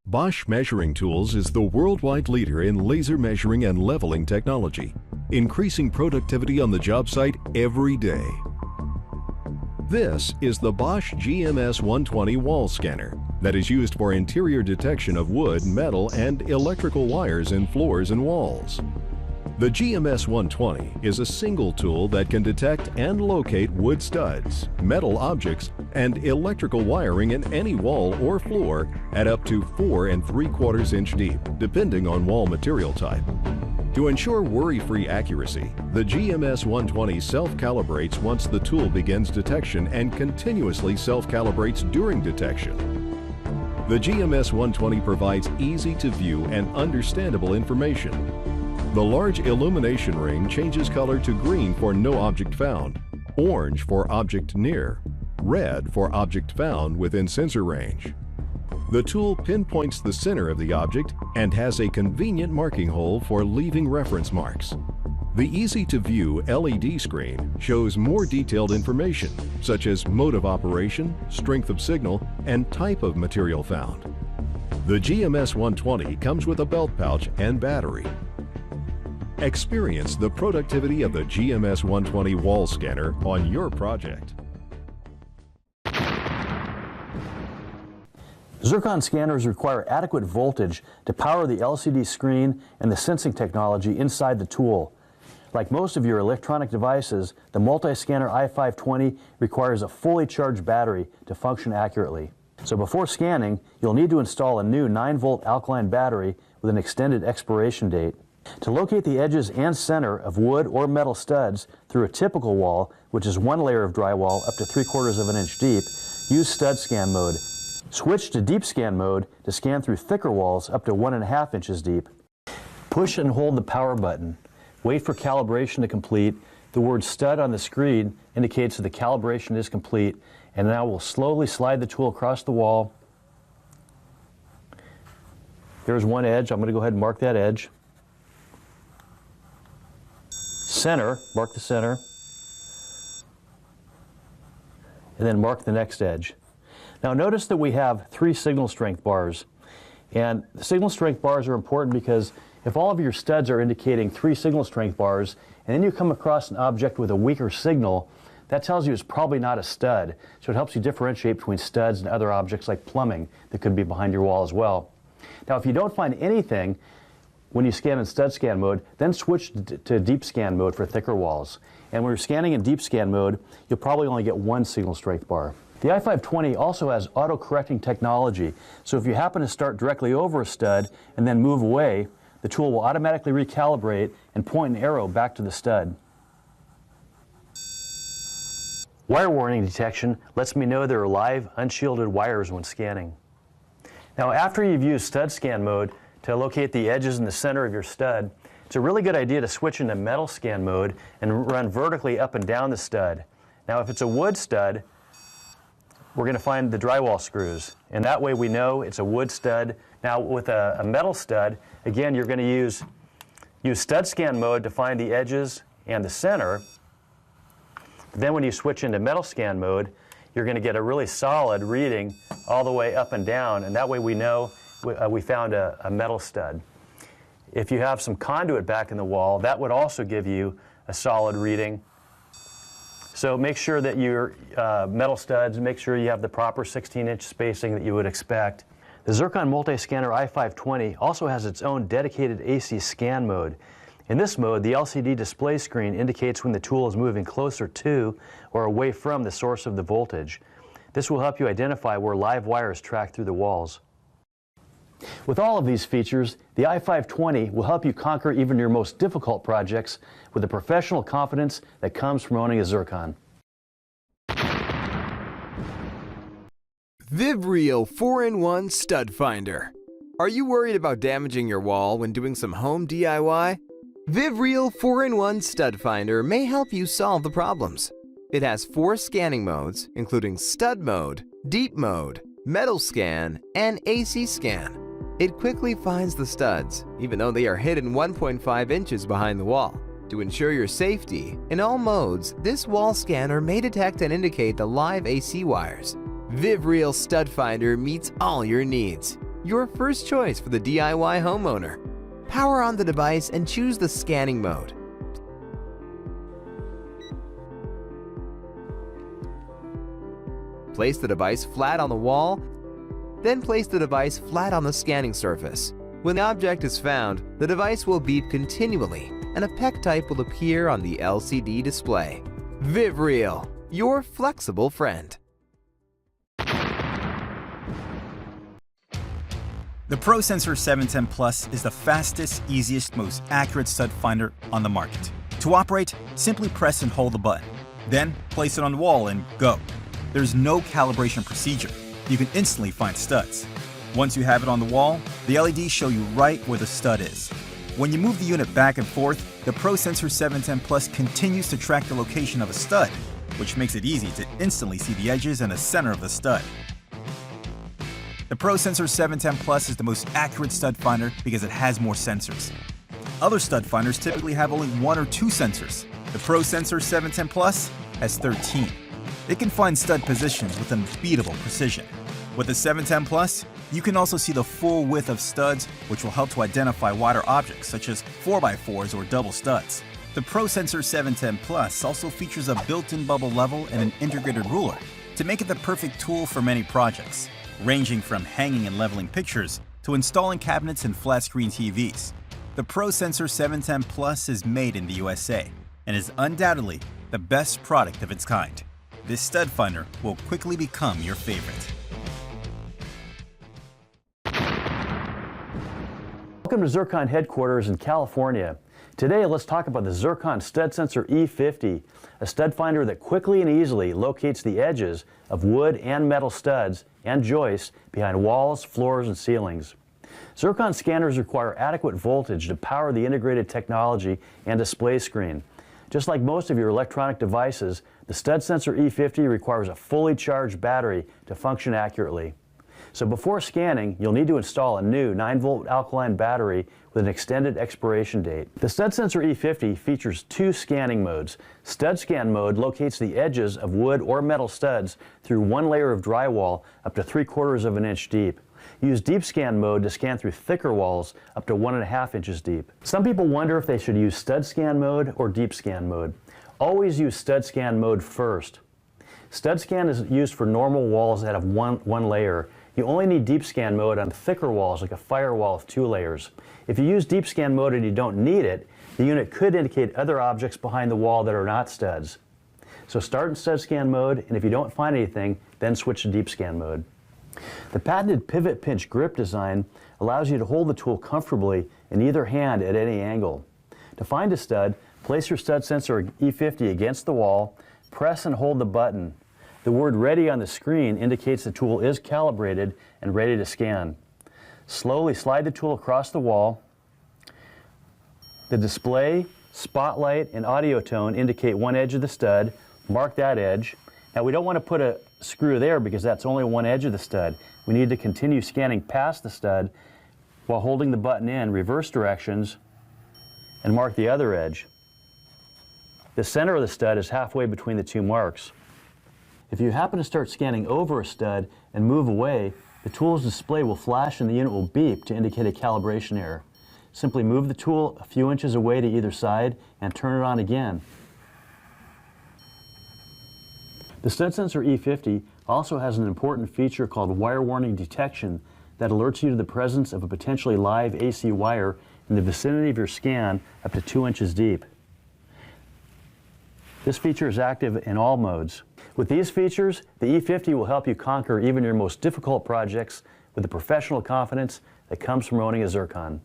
Bosch Measuring Tools is the worldwide leader in laser measuring and leveling technology, increasing productivity on the job site every day. This is the Bosch GMS 120 wall scanner that is used for interior detection of wood, metal, and electrical wires in floors and walls. The GMS 120 is a single tool that can detect and locate wood studs, metal objects, and electrical wiring in any wall or floor at up to 4 3/4 inch deep, depending on wall material type. To ensure worry-free accuracy, the GMS 120 self-calibrates once the tool begins detection and continuously self-calibrates during detection. The GMS 120 provides easy-to-view and understandable information. The large illumination ring changes color to green for no object found, orange for object near, red for object found within sensor range. The tool pinpoints the center of the object and has a convenient marking hole for leaving reference marks. The easy-to-view LED screen shows more detailed information, such as mode of operation, strength of signal, and type of material found. The GMS 120 comes with a belt pouch and battery. Experience the productivity of the GMS 120 wall scanner on your project. Zircon scanners require adequate voltage to power the LCD screen and the sensing technology inside the tool. Like most of your electronic devices, the MultiScanner i520 requires a fully charged battery to function accurately. So before scanning, you'll need to install a new 9-volt alkaline battery with an extended expiration date. To locate the edges and center of wood or metal studs through a typical wall, which is one layer of drywall up to 3/4 inch deep, use stud scan mode. Switch to deep scan mode to scan through thicker walls up to 1.5 inches deep. Push and hold the power button. Wait for calibration to complete. The word stud on the screen indicates that the calibration is complete, and now we'll slowly slide the tool across the wall. There's one edge. I'm going to go ahead and mark that edge. Center, mark the center, and then mark the next edge. Now notice that we have 3 signal strength bars, and the signal strength bars are important because if all of your studs are indicating 3 signal strength bars and then you come across an object with a weaker signal, that tells you it's probably not a stud, so it helps you differentiate between studs and other objects like plumbing that could be behind your wall as well. Now if you don't find anything when you scan in stud scan mode, then switch to deep scan mode for thicker walls. And when you're scanning in deep scan mode, you'll probably only get 1 signal strength bar. The i520 also has auto-correcting technology, so if you happen to start directly over a stud and then move away, the tool will automatically recalibrate and point an arrow back to the stud. Wire warning detection lets me know there are live, unshielded wires when scanning. Now after you've used stud scan mode to locate the edges in the center of your stud, it's a really good idea to switch into metal scan mode and run vertically up and down the stud. Now if it's a wood stud, we're going to find the drywall screws, and that way we know it's a wood stud. Now with a metal stud, again you're going to use stud scan mode to find the edges and the center. Then when you switch into metal scan mode, you're going to get a really solid reading all the way up and down, and that way we know we found a metal stud. If you have some conduit back in the wall, that would also give you a solid reading. So make sure that your metal studs, make sure you have the proper 16-inch spacing that you would expect. The Zircon MultiScanner i520 also has its own dedicated AC scan mode. In this mode, the LCD display screen indicates when the tool is moving closer to or away from the source of the voltage. This will help you identify where live wires track through the walls. With all of these features, the i520 will help you conquer even your most difficult projects with the professional confidence that comes from owning a Zircon. VIVREAL 4-in-1 Stud Finder. Are you worried about damaging your wall when doing some home DIY? VIVREAL 4-in-1 Stud Finder may help you solve the problems. It has 4 scanning modes, including stud mode, deep mode, metal scan, and AC scan. It quickly finds the studs, even though they are hidden 1.5 inches behind the wall. To ensure your safety, in all modes, this wall scanner may detect and indicate the live AC wires. VIVREAL Stud Finder meets all your needs. your first choice for the DIY homeowner. Power on the device and choose the scanning mode. Place the device flat on the wall, then place the device flat on the scanning surface. When the object is found, the device will beep continually and a PEC type will appear on the LCD display. VIVREAL, your flexible friend. The ProSensor 710 Plus is the fastest, easiest, most accurate stud finder on the market. To operate, simply press and hold the button. Then place it on the wall and go. There's no calibration procedure. You can instantly find studs. Once you have it on the wall, the LEDs show you right where the stud is. When you move the unit back and forth, the ProSensor 710 Plus continues to track the location of a stud, which makes it easy to instantly see the edges and the center of the stud. The ProSensor 710 Plus is the most accurate stud finder because it has more sensors. Other stud finders typically have only 1 or 2 sensors. The ProSensor 710 Plus has 13. It can find stud positions with unbeatable precision. With the 710 Plus, you can also see the full width of studs, which will help to identify wider objects such as 4x4s or double studs. The ProSensor 710 Plus also features a built-in bubble level and an integrated ruler to make it the perfect tool for many projects, ranging from hanging and leveling pictures to installing cabinets and flat-screen TVs. The ProSensor 710 Plus is made in the USA and is undoubtedly the best product of its kind. This stud finder will quickly become your favorite. Welcome to Zircon headquarters in California. Today, let's talk about the Zircon StudSensor E50, a stud finder that quickly and easily locates the edges of wood and metal studs and joists behind walls, floors, and ceilings. Zircon scanners require adequate voltage to power the integrated technology and display screen. Just like most of your electronic devices, the StudSensor E50 requires a fully charged battery to function accurately. So before scanning, you'll need to install a new 9-volt alkaline battery with an extended expiration date. The StudSensor E50 features 2 scanning modes. StudScan mode locates the edges of wood or metal studs through 1 layer of drywall up to 3/4 of an inch deep. Use Deep Scan mode to scan through thicker walls up to 1.5 inches deep. Some people wonder if they should use StudScan mode or Deep Scan mode. Always use StudScan mode first. StudScan is used for normal walls that have one layer. You only need Deep Scan mode on thicker walls like a firewall with 2 layers. If you use Deep Scan mode and you don't need it, the unit could indicate other objects behind the wall that are not studs. So start in StudScan mode, and if you don't find anything, then switch to Deep Scan mode. The patented pivot pinch grip design allows you to hold the tool comfortably in either hand at any angle. To find a stud, place your StudSensor E50 against the wall, press and hold the button. The word ready on the screen indicates the tool is calibrated and ready to scan. Slowly slide the tool across the wall. The display, spotlight, and audio tone indicate one edge of the stud. Mark that edge. Now we don't want to put a screw there because that's only one edge of the stud. We need to continue scanning past the stud while holding the button in reverse directions and mark the other edge. The center of the stud is halfway between the 2 marks. If you happen to start scanning over a stud and move away, the tool's display will flash and the unit will beep to indicate a calibration error. Simply move the tool a few inches away to either side and turn it on again. The StudSensor E50 also has an important feature called wire warning detection that alerts you to the presence of a potentially live AC wire in the vicinity of your scan up to 2 inches deep. This feature is active in all modes. With these features, the E50 will help you conquer even your most difficult projects with the professional confidence that comes from owning a Zircon.